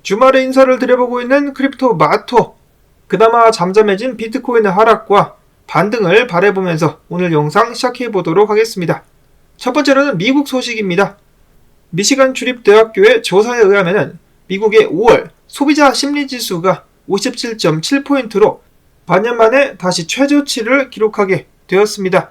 주말에 인사를 드려보고 있는 크립토 마토, 그나마 잠잠해진 비트코인의 하락과 반등을 바라보면서 오늘 영상 시작해보도록 하겠습니다. 첫 번째로는 미국 소식입니다. 미시간 주립대학교의 조사에 의하면 미국의 5월 소비자 심리지수가 57.7포인트로 반년 만에 다시 최저치를 기록하게 되었습니다.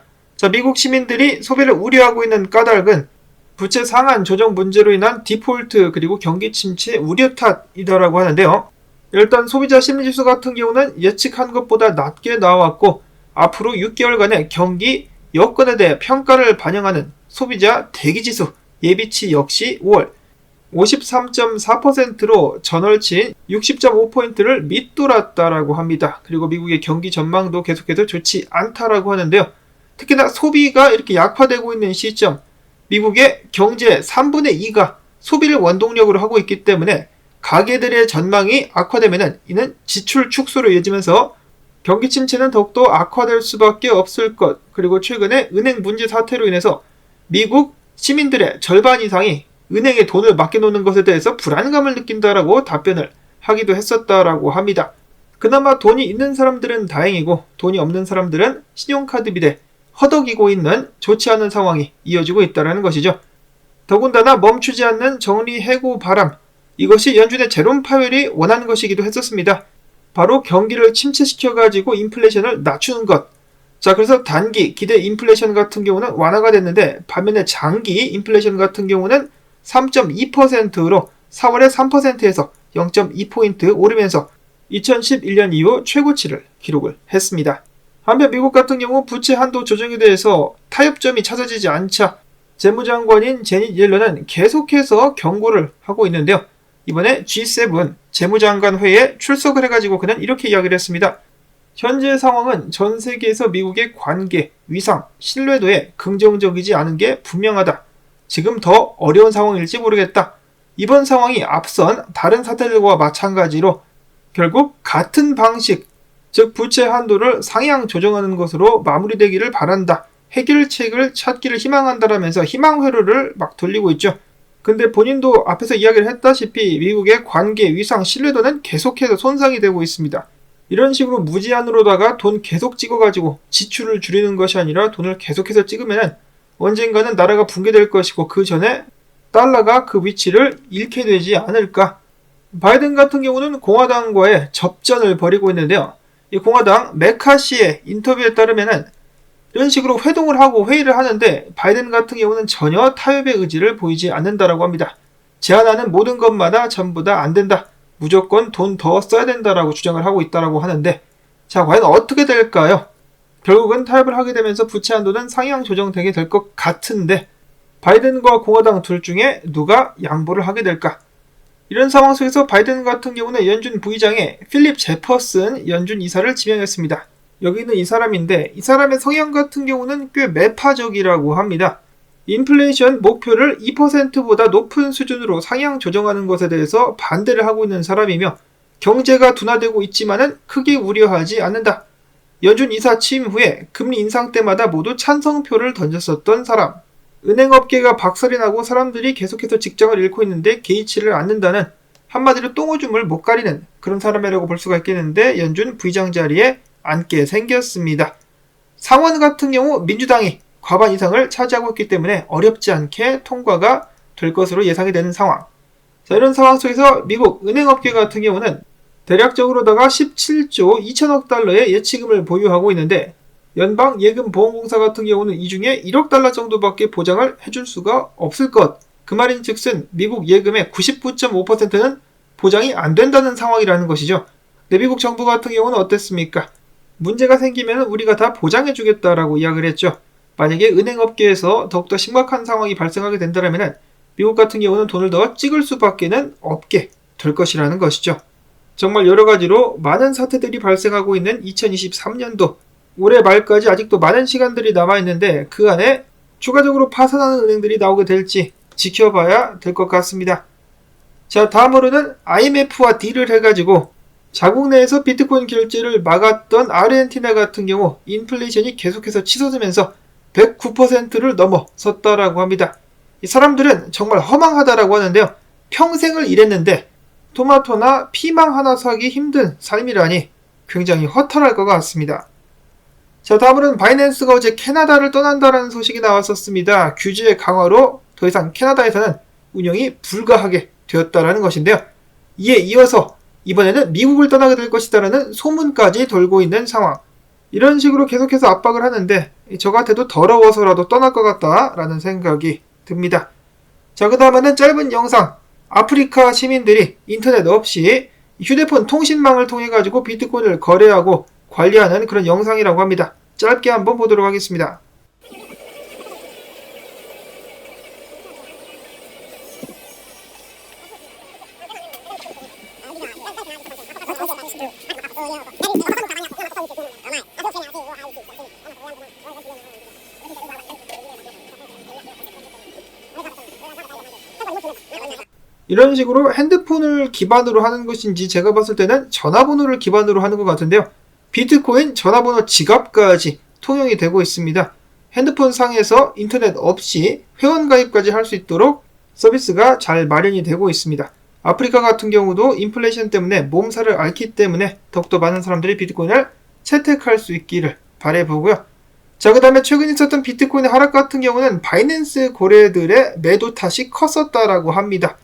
미국 시민들이 소비를 우려하고 있는 까닭은 부채 상한 조정 문제로 인한 디폴트 그리고 경기 침체 우려 탓이다라고 하는데요. 일단 소비자 심리지수 같은 경우는 예측한 것보다 낮게 나왔고 앞으로 6개월간의 경기 여건에 대해 평가를 반영하는 소비자 대기지수 예비치 역시 5월 53.4%로 전월치인 60.5포인트를 밑돌았다라고 합니다. 그리고 미국의 경기 전망도 계속해서 좋지 않다라고 하는데요. 특히나 소비가 이렇게 약화되고 있는 시점, 미국의 경제 3분의 2가 소비를 원동력으로 하고 있기 때문에 가계들의 전망이 악화되면 이는 지출 축소로 이어지면서 경기 침체는 더욱더 악화될 수밖에 없을 것. 그리고 최근에 은행 문제 사태로 인해서 미국 시민들의 절반 이상이 은행에 돈을 맡겨놓는 것에 대해서 불안감을 느낀다라고 답변을 하기도 했었다라고 합니다. 그나마 돈이 있는 사람들은 다행이고 돈이 없는 사람들은 신용카드 비대 허덕이고 있는 좋지 않은 상황이 이어지고 있다는 것이죠. 더군다나 멈추지 않는 정리 해고 바람, 이것이 연준의 제롬 파웰이 원하는 것이기도 했었습니다. 바로 경기를 침체시켜가지고 인플레이션을 낮추는 것. 그래서 단기 기대 인플레이션 같은 경우는 완화가 됐는데 반면에 장기 인플레이션 같은 경우는 3.2%로 4월에 3%에서 0.2포인트 오르면서 2011년 이후 최고치를 기록을 했습니다. 한편 미국 같은 경우 부채 한도 조정에 대해서 타협점이 찾아지지 않자 재무장관인 제닛 옐런은 계속해서 경고를 하고 있는데요. 이번에 G7 재무장관 회의에 출석을 해가지고 그는 이렇게 이야기를 했습니다. 현재 상황은 전 세계에서 미국의 관계, 위상, 신뢰도에 긍정적이지 않은 게 분명하다. 지금 더 어려운 상황일지 모르겠다. 이번 상황이 앞선 다른 사태들과 마찬가지로 결국 같은 방식, 즉 부채 한도를 상향 조정하는 것으로 마무리되기를 바란다. 해결책을 찾기를 희망한다라면서 희망 회로를 막 돌리고 있죠. 근데 본인도 앞에서 이야기를 했다시피 미국의 관계, 위상, 신뢰도는 계속해서 손상이 되고 있습니다. 이런 식으로 무제한으로다가 돈 계속 찍어가지고 지출을 줄이는 것이 아니라 돈을 계속해서 찍으면 언젠가는 나라가 붕괴될 것이고 그 전에 달러가 그 위치를 잃게 되지 않을까. 바이든 같은 경우는 공화당과의 접전을 벌이고 있는데요. 이 공화당 메카시의 인터뷰에 따르면 이런 식으로 회동을 하고 회의를 하는데 바이든 같은 경우는 전혀 타협의 의지를 보이지 않는다라고 합니다. 제안하는 모든 것마다 전부 다 안 된다. 무조건 돈 더 써야 된다라고 주장을 하고 있다라고 하는데 과연 어떻게 될까요? 결국은 타협을 하게 되면서 부채 한도는 상향 조정되게 될 것 같은데 바이든과 공화당 둘 중에 누가 양보를 하게 될까? 이런 상황 속에서 바이든 같은 경우는 연준 부의장에 필립 제퍼슨 연준 이사를 지명했습니다. 여기는 이 사람인데 이 사람의 성향 같은 경우는 꽤 매파적이라고 합니다. 인플레이션 목표를 2%보다 높은 수준으로 상향 조정하는 것에 대해서 반대를 하고 있는 사람이며 경제가 둔화되고 있지만은 크게 우려하지 않는다. 연준 이사 취임 후에 금리 인상 때마다 모두 찬성표를 던졌었던 사람. 은행업계가 박살이 나고 사람들이 계속해서 직장을 잃고 있는데 개의치를 않는다는 한마디로 똥오줌을 못 가리는 그런 사람이라고 볼 수가 있겠는데 연준 부의장 자리에 앉게 생겼습니다. 상원 같은 경우 민주당이 과반 이상을 차지하고 있기 때문에 어렵지 않게 통과가 될 것으로 예상이 되는 상황. 이런 상황 속에서 미국 은행업계 같은 경우는 대략적으로다가 17조 2천억 달러의 예치금을 보유하고 있는데 연방예금보험공사 같은 경우는 이 중에 1억 달러 정도밖에 보장을 해줄 수가 없을 것. 그 말인 즉슨 미국 예금의 99.5%는 보장이 안 된다는 상황이라는 것이죠. 근데 미국 정부 같은 경우는 어땠습니까? 문제가 생기면 우리가 다 보장해주겠다라고 이야기를 했죠. 만약에 은행업계에서 더욱더 심각한 상황이 발생하게 된다면 미국 같은 경우는 돈을 더 찍을 수밖에는 없게 될 것이라는 것이죠. 정말 여러가지로 많은 사태들이 발생하고 있는 2023년도 올해 말까지 아직도 많은 시간들이 남아있는데 그 안에 추가적으로 파산하는 은행들이 나오게 될지 지켜봐야 될 것 같습니다. 다음으로는 IMF와 딜을 해가지고 자국 내에서 비트코인 결제를 막았던 아르헨티나 같은 경우 인플레이션이 계속해서 치솟으면서 109%를 넘어섰다라고 합니다. 이 사람들은 정말 허망하다라고 하는데요. 평생을 일했는데 토마토나 피망 하나 사기 힘든 삶이라니 굉장히 허탈할 것 같습니다. 자, 다음으로는 바이낸스가 어제 캐나다를 떠난다는 소식이 나왔었습니다. 규제 강화로 더 이상 캐나다에서는 운영이 불가하게 되었다는 것인데요. 이에 이어서 이번에는 미국을 떠나게 될 것이다라는 소문까지 돌고 있는 상황. 이런 식으로 계속해서 압박을 하는데 저 같아도 더러워서라도 떠날 것 같다라는 생각이 듭니다. 자, 그 다음에는 짧은 영상. 아프리카 시민들이 인터넷 없이 휴대폰 통신망을 통해 가지고 비트코인을 거래하고 관리하는 그런 영상이라고 합니다. 짧게 한번 보도록 하겠습니다. 이런 식으로 핸드폰을 기반으로 하는 것인지 제가 봤을 때는 전화번호를 기반으로 하는 것 같은데요. 비트코인 전화번호 지갑까지 통용이 되고 있습니다. 핸드폰 상에서 인터넷 없이 회원가입까지 할 수 있도록 서비스가 잘 마련이 되고 있습니다. 아프리카 같은 경우도 인플레이션 때문에 몸살을 앓기 때문에 더욱더 많은 사람들이 비트코인을 채택할 수 있기를 바라보고요. 자, 그 다음에 최근 있었던 비트코인의 하락 같은 경우는 바이낸스 고래들의 매도 탓이 컸었다라고 합니다.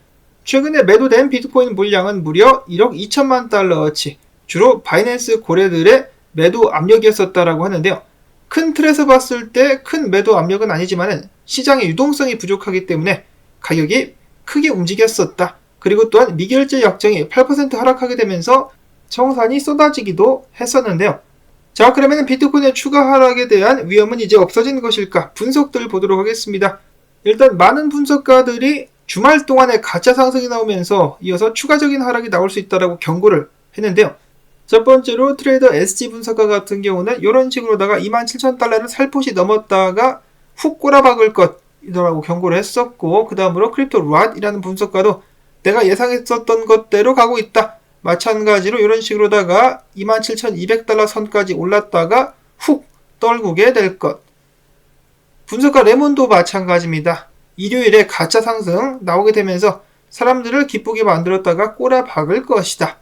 최근에 매도된 비트코인 물량은 무려 1억 2천만 달러어치, 주로 바이낸스 고래들의 매도 압력이었었다라고 하는데요. 큰 틀에서 봤을 때 큰 매도 압력은 아니지만 시장의 유동성이 부족하기 때문에 가격이 크게 움직였었다. 그리고 또한 미결제 약정이 8% 하락하게 되면서 청산이 쏟아지기도 했었는데요. 자, 그러면 비트코인의 추가 하락에 대한 위험은 이제 없어진 것일까? 분석들 보도록 하겠습니다. 일단 많은 분석가들이 주말 동안에 가짜 상승이 나오면서 이어서 추가적인 하락이 나올 수 있다고 경고를 했는데요. 첫 번째로 트레이더 SG 분석가 같은 경우는 이런 식으로다가 27,000달러를 살포시 넘었다가 훅 꼬라박을 것이라고 경고를 했었고, 그 다음으로 크립토 랏이라는 분석가도 내가 예상했었던 것대로 가고 있다. 마찬가지로 이런 식으로다가 27,200달러 선까지 올랐다가 훅 떨구게 될 것. 분석가 레몬도 마찬가지입니다. 일요일에 가짜 상승 나오게 되면서 사람들을 기쁘게 만들었다가 꼬라박을 것이다.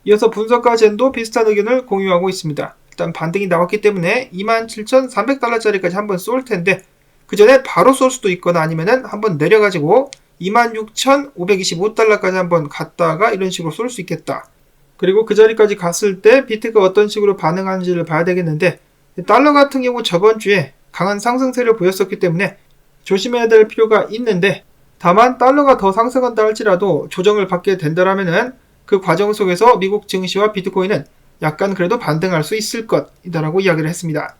이어서 분석가 젠도 비슷한 의견을 공유하고 있습니다. 일단 반등이 나왔기 때문에 27,300달러짜리까지 한번 쏠 텐데 그 전에 바로 쏠 수도 있거나 아니면은 한번 내려가지고 26,525달러까지 한번 갔다가 이런 식으로 쏠 수 있겠다. 그리고 그 자리까지 갔을 때 비트가 어떤 식으로 반응하는지를 봐야 되겠는데, 달러 같은 경우 저번 주에 강한 상승세를 보였었기 때문에 조심해야 될 필요가 있는데, 다만 달러가 더 상승한다 할지라도 조정을 받게 된다라면은 그 과정 속에서 미국 증시와 비트코인은 약간 그래도 반등할 수 있을 것이다라고 이야기를 했습니다.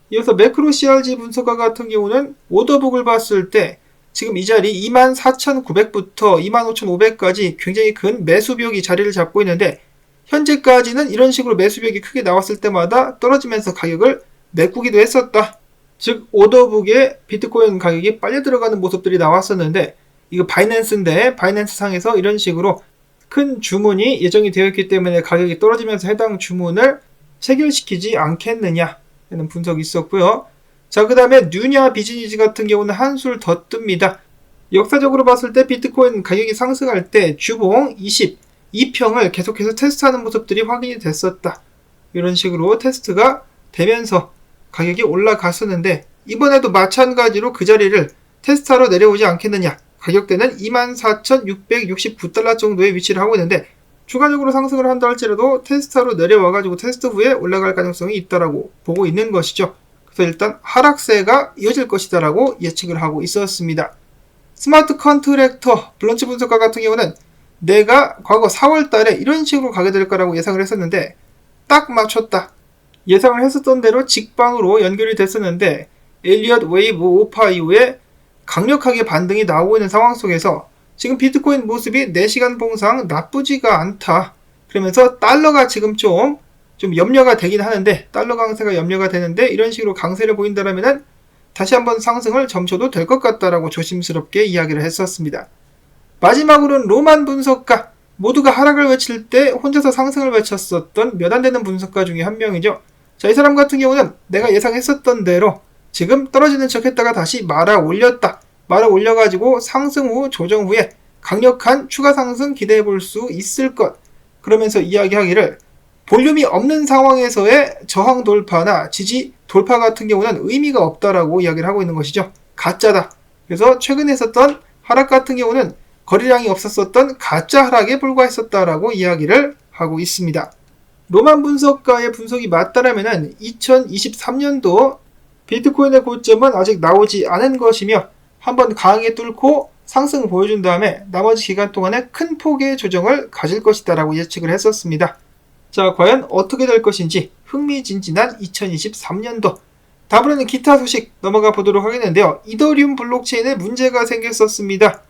이어서 매크로 CRG 분석가 같은 경우는 오더북을 봤을 때 지금 이 자리 24,900부터 25,500까지 굉장히 큰 매수벽이 자리를 잡고 있는데, 현재까지는 이런 식으로 매수벽이 크게 나왔을 때마다 떨어지면서 가격을 메꾸기도 했었다. 즉 오더북에 비트코인 가격이 빨려 들어가는 모습들이 나왔었는데, 이거 바이낸스인데 바이낸스 상에서 이런 식으로 큰 주문이 예정이 되어 있기 때문에 가격이 떨어지면서 해당 주문을 체결시키지 않겠느냐 라는 분석이 있었고요. 자, 그 다음에 뉴냐 비즈니스 같은 경우는 한술 더 뜹니다. 역사적으로 봤을 때 비트코인 가격이 상승할 때 주봉 22평을 계속해서 테스트하는 모습들이 확인이 됐었다. 이런 식으로 테스트가 되면서 가격이 올라갔었는데, 이번에도 마찬가지로 그 자리를 테스트하러 내려오지 않겠느냐. 가격대는 24,669달러 정도의 위치를 하고 있는데, 추가적으로 상승을 한다 할지라도 테스트하러 내려와가지고 테스트 후에 올라갈 가능성이 있다라고 보고 있는 것이죠. 그래서 일단 하락세가 이어질 것이다라고 예측을 하고 있었습니다. 스마트 컨트랙터 블런치 분석가 같은 경우는 내가 과거 4월 달에 이런 식으로 가게 될 거라고 예상을 했었는데 딱 맞췄다. 예상을 했었던 대로 직방으로 연결이 됐었는데 엘리엇 웨이브 오파 이후에 강력하게 반등이 나오고 있는 상황 속에서 지금 비트코인 모습이 4시간 봉상 나쁘지가 않다. 그러면서 달러가 지금 좀 염려가 되긴 하는데, 달러 강세가 염려가 되는데 이런 식으로 강세를 보인다라면은 다시 한번 상승을 점쳐도 될 것 같다라고 조심스럽게 이야기를 했었습니다. 마지막으로는 로만 분석가, 모두가 하락을 외칠 때 혼자서 상승을 외쳤었던 몇 안 되는 분석가 중에 한 명이죠. 자, 이 사람 같은 경우는 내가 예상했었던 대로 지금 떨어지는 척 했다가 다시 말아 올렸다. 말아 올려가지고 상승 후 조정 후에 강력한 추가 상승 기대해 볼 수 있을 것. 그러면서 이야기하기를 볼륨이 없는 상황에서의 저항 돌파나 지지 돌파 같은 경우는 의미가 없다라고 이야기를 하고 있는 것이죠. 가짜다. 그래서 최근에 있었던 하락 같은 경우는 거래량이 없었던 가짜 하락에 불과했었다라고 이야기를 하고 있습니다. 로만 분석가의 분석이 맞다라면 2023년도 비트코인의 고점은 아직 나오지 않은 것이며 한번 강하게 뚫고 상승을 보여준 다음에 나머지 기간 동안에 큰 폭의 조정을 가질 것이다 라고 예측을 했었습니다. 자, 과연 어떻게 될 것인지 흥미진진한 2023년도. 다음으로는 기타 소식 넘어가 보도록 하겠는데요. 이더리움 블록체인에 문제가 생겼었습니다.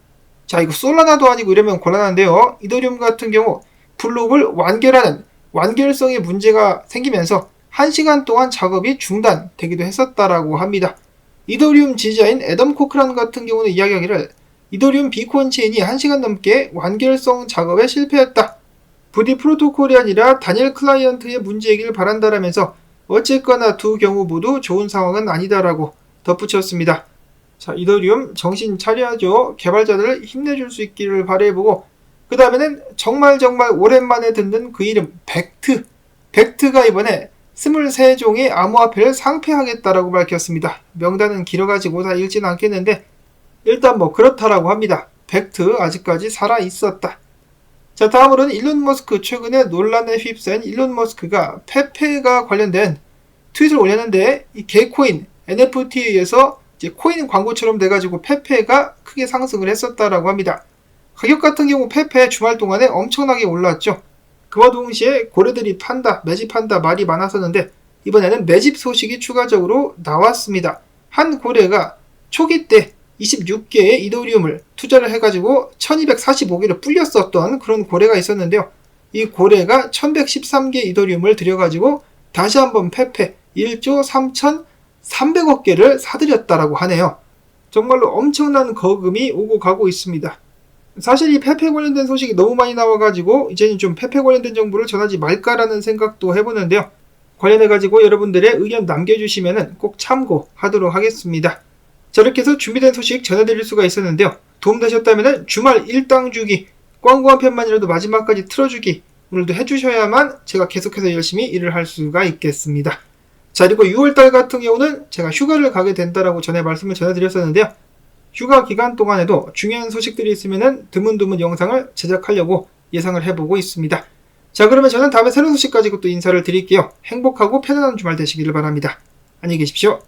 자, 이거 솔라나도 아니고 이러면 곤란한데요. 이더리움 같은 경우 블록을 완결하는 완결성에 문제가 생기면서 1시간 동안 작업이 중단되기도 했었다라고 합니다. 이더리움 지지자인 애덤 코크란 같은 경우는 이야기하기를 이더리움 비트코인 체인이 1시간 넘게 완결성 작업에 실패했다. 부디 프로토콜이 아니라 단일 클라이언트의 문제이길 바란다라면서 어쨌거나 두 경우 모두 좋은 상황은 아니다라고 덧붙였습니다. 자, 이더리움 정신 차려야죠. 개발자들을 힘내줄 수 있기를 바라보고 그 다음에는 정말 오랜만에 듣는 그 이름 벡트. 벡트가 이번에 23종의 암호화폐를 상폐하겠다라고 밝혔습니다. 명단은 길어가지고 다 읽지는 않겠는데 일단 뭐 그렇다라고 합니다. 벡트 아직까지 살아있었다. 자, 다음으로는 일론 머스크. 최근에 논란에 휩싸인 일론 머스크가 페페가 관련된 트윗을 올렸는데 이 개코인 NFT에 의해서 이제 코인 광고처럼 돼가지고 페페가 크게 상승을 했었다라고 합니다. 가격 같은 경우 페페 주말 동안에 엄청나게 올랐죠. 그와 동시에 고래들이 판다, 매집한다 말이 많았었는데 이번에는 매집 소식이 추가적으로 나왔습니다. 한 고래가 초기 때 26개의 이더리움을 투자를 해가지고 1245개를 불렸었던 그런 고래가 있었는데요. 이 고래가 1113개 이더리움을 들여가지고 다시 한번 페페 1조 3,300억 개를 사들였다라고 하네요. 정말로 엄청난 거금이 오고 가고 있습니다. 사실 이 페페 관련된 소식이 너무 많이 나와가지고 이제는 좀 페페 관련된 정보를 전하지 말까라는 생각도 해보는데요. 관련해가지고 여러분들의 의견 남겨주시면 꼭 참고하도록 하겠습니다. 자, 이렇게 해서 준비된 소식 전해드릴 수가 있었는데요. 도움되셨다면 주말 일당 주기, 광고 한 편만이라도 마지막까지 틀어주기 오늘도 해주셔야만 제가 계속해서 열심히 일을 할 수가 있겠습니다. 자, 그리고 6월달 같은 경우는 제가 휴가를 가게 된다라고 전에 말씀을 전해드렸었는데요. 휴가 기간 동안에도 중요한 소식들이 있으면 드문드문 영상을 제작하려고 예상을 해보고 있습니다. 자, 그러면 저는 다음에 새로운 소식 가지고 또 인사를 드릴게요. 행복하고 편안한 주말 되시기를 바랍니다. 안녕히 계십시오.